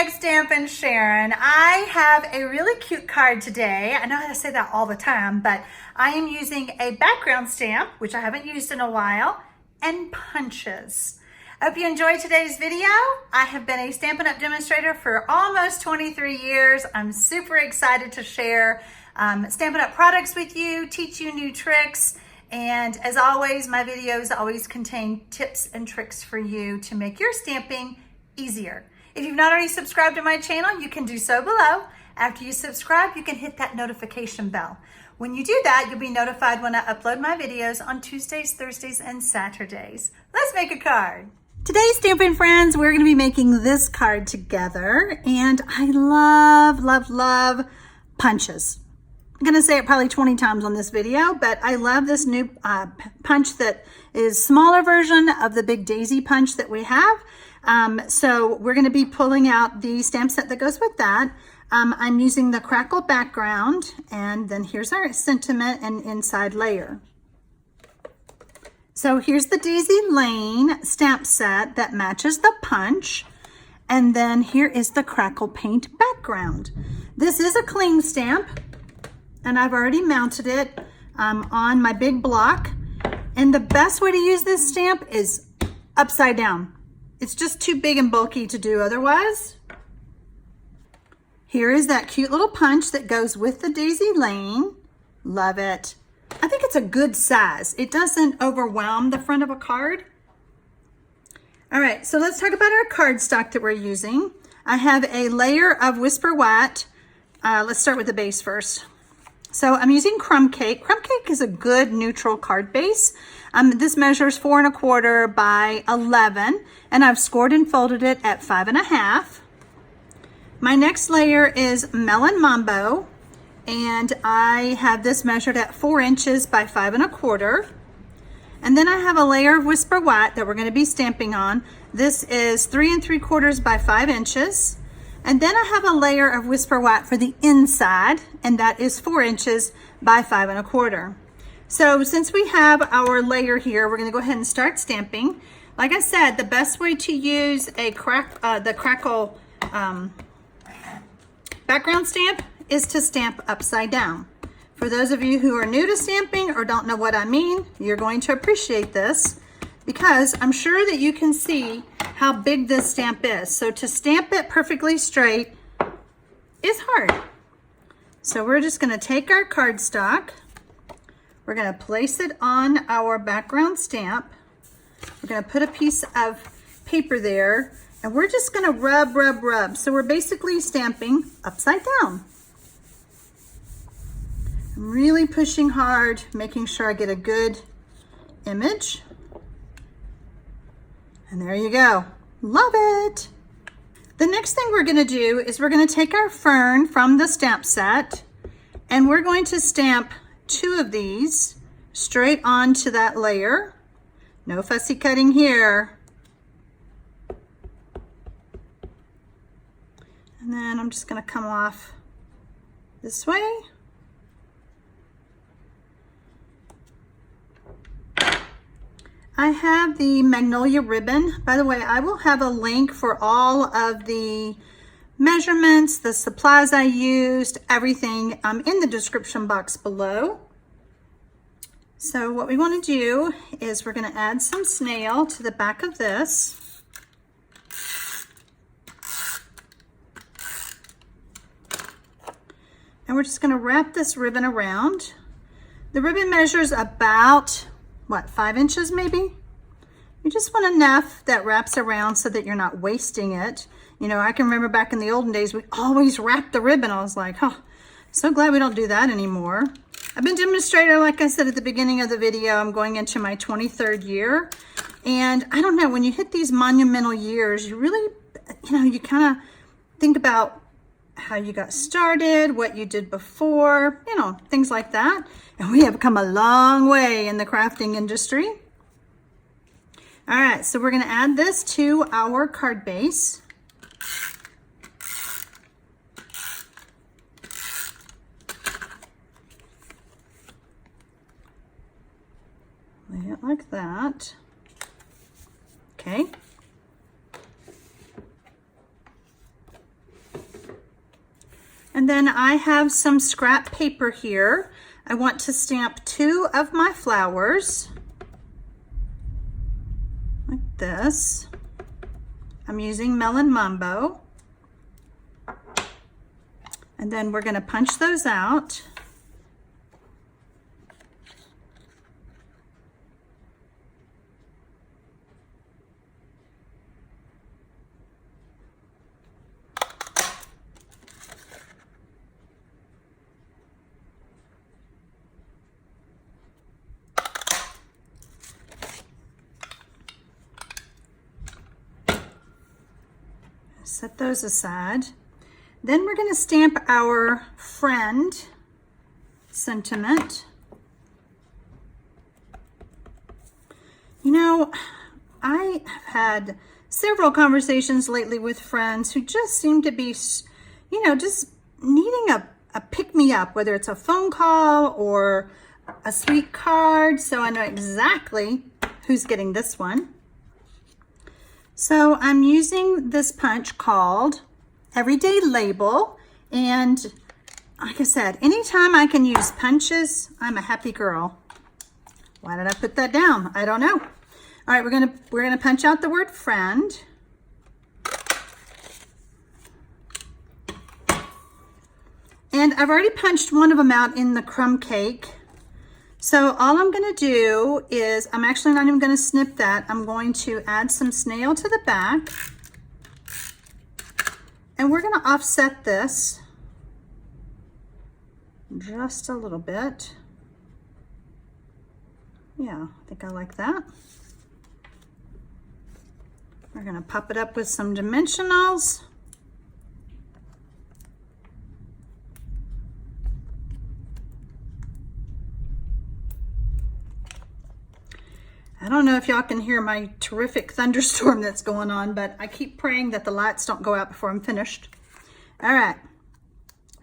TxStampin Sharon. I have a really cute card today. I know how to say that all the time, but I am using a background stamp, which I haven't used in a while, and punches. I hope you enjoyed today's video. I have been a Stampin' Up! Demonstrator for almost 23 years. I'm super excited to share Stampin' Up! Products with you, teach you new tricks, and as always, my videos always contain tips and tricks for you to make your stamping easier. If you've not already subscribed to my channel, you can do so below. After you subscribe, you can hit that notification bell. When you do that, you'll be notified when I upload my videos on Tuesdays, Thursdays, and Saturdays. Let's make a card. Today, Stampin' friends, we're gonna be making this card together, and I love punches. I'm gonna say it probably 20 times on this video, but I love this new punch that is smaller version of the big daisy punch that we have. So we're going to be pulling out the stamp set that goes with that. I'm using the Crackle background, and then here's our sentiment and inside layer. So here's the Daisy Lane stamp set that matches the punch, and then here is the Crackle Paint background. This is a cling stamp, and I've already mounted it on my big block, and the best way to use this stamp is upside down. It's just too big and bulky to do otherwise. Here is that cute little punch that goes with the Daisy Lane. Love it. I think it's a good size. It doesn't overwhelm the front of a card. All right, so let's talk about our cardstock that we're using. I have a layer of Whisper White. Let's start with the base first. So I'm using crumb cake. Crumb cake is a good neutral card base. This measures 4 1/4 by 11, and I've scored and folded it at 5 1/2. My next layer is melon mambo, and I have this measured at 4 inches by 5 1/4. And then I have a layer of Whisper White that we're going to be stamping on. This is 3 3/4 by 5 inches. And then I have a layer of Whisper White for the inside, and that is 4 inches by 5 1/4. So since we have our layer here, we're gonna go ahead and start stamping. Like I said, the best way to use a the Crackle background stamp is to stamp upside down. For those of you who are new to stamping or don't know what I mean, you're going to appreciate this, because I'm sure that you can see how big this stamp is. So to stamp it perfectly straight is hard. So we're just gonna take our cardstock, we're gonna place it on our background stamp, we're gonna put a piece of paper there, and we're just gonna rub. So we're basically stamping upside down. I'm really pushing hard, making sure I get a good image. And there you go. Love it. The next thing we're gonna do is we're gonna take our fern from the stamp set, and we're going to stamp 2 of these straight onto that layer. No fussy cutting here. And then I'm just gonna come off this way. I have the magnolia ribbon. By the way, I will have a link for all of the measurements, the supplies I used, everything in the description box below. So what we want to do is we're going to add some snail to the back of this. And we're just going to wrap this ribbon around. The ribbon measures about, what, 5 inches maybe? You just want enough that wraps around so that you're not wasting it. You know, I can remember back in the olden days, we always wrapped the ribbon. I was like, oh, so glad we don't do that anymore. I've been demonstrator, like I said at the beginning of the video. I'm going into my 23rd year. And I don't know, when you hit these monumental years, you really, you know, you kind of think about how you got started, what you did before, you know, things like that. And we have come a long way in the crafting industry. All right, so we're going to add this to our card base. Lay it like that. Okay. And then I have some scrap paper here. I want to stamp 2 of my flowers like this. I'm using Melon Mambo. And then we're going to punch those out. Set those aside. Then we're going to stamp our friend sentiment. You know, I have had several conversations lately with friends who just seem to be, you know, just needing a pick-me-up, whether it's a phone call or a sweet card. So I know exactly who's getting this one. So I'm using this punch called Everyday Label, and like I said, anytime I can use punches, I'm a happy girl. Why did I put that down? I don't know. All right, we're gonna punch out the word friend. And I've already punched one of them out in the crumb cake. So all I'm going to do is, I'm actually not even going to snip that. I'm going to add some snail to the back. And we're going to offset this just a little bit. Yeah, I think I like that. We're going to pop it up with some dimensionals. I don't know if y'all can hear my terrific thunderstorm that's going on, but I keep praying that the lights don't go out before I'm finished. All right,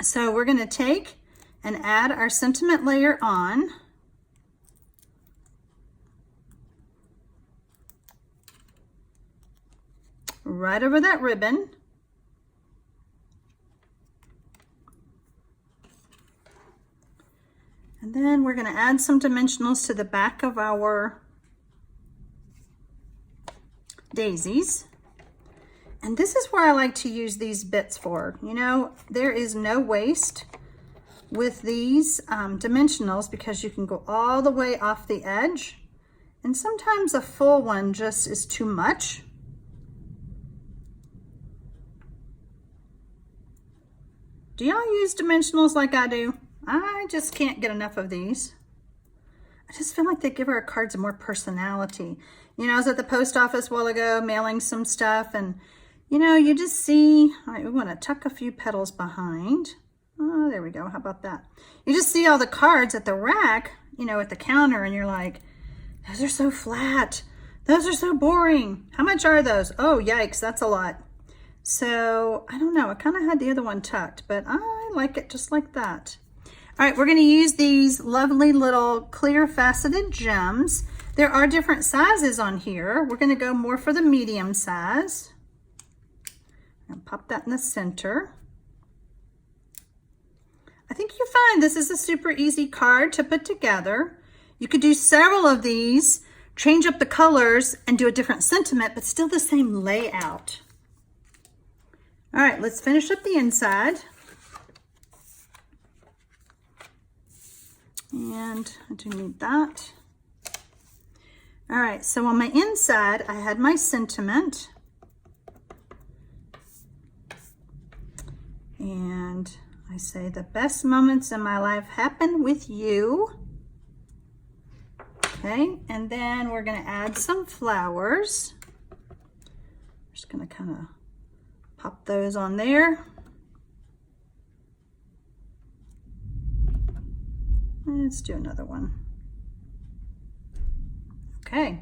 so we're gonna take and add our sentiment layer on. Right over that ribbon. And then we're gonna add some dimensionals to the back of our daisies. And this is where I like to use these bits for. You know, there is no waste with these dimensionals because you can go all the way off the edge. And sometimes a full one just is too much. Do y'all use dimensionals like I do? I just can't get enough of these. I just feel like they give our cards more personality. You know, I was at the post office a while ago mailing some stuff, and you know, you just see, all right, we want to tuck a few petals behind. Oh, there we go. How about that? You just see all the cards at the rack, you know, at the counter, and you're like, those are so flat. Those are so boring. How much are those? Oh, yikes, that's a lot. So I don't know. I kind of had the other one tucked, but I like it just like that. All right, we're going to use these lovely little clear faceted gems. There are different sizes on here. We're going to go more for the medium size. And pop that in the center. I think you find this is a super easy card to put together. You could do several of these, change up the colors, and do a different sentiment, but still the same layout. All right, let's finish up the inside. And I do need that. All right, so on my inside, I had my sentiment. And I say, the best moments in my life happen with you. Okay, and then we're gonna add some flowers. Just gonna kind of pop those on there. Let's do another one. Okay.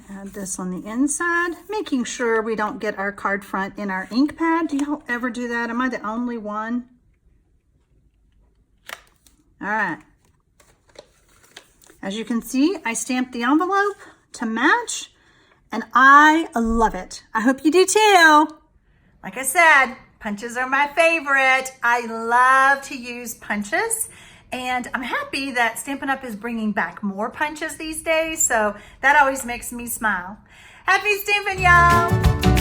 Add this on the inside, making sure we don't get our card front in our ink pad. Do y'all ever do that? Am I the only one? All right. As you can see, I stamped the envelope to match, and I love it. I hope you do too. Like I said, punches are my favorite. I love to use punches, and I'm happy that Stampin' Up! Is bringing back more punches these days, so that always makes me smile. Happy stamping, y'all!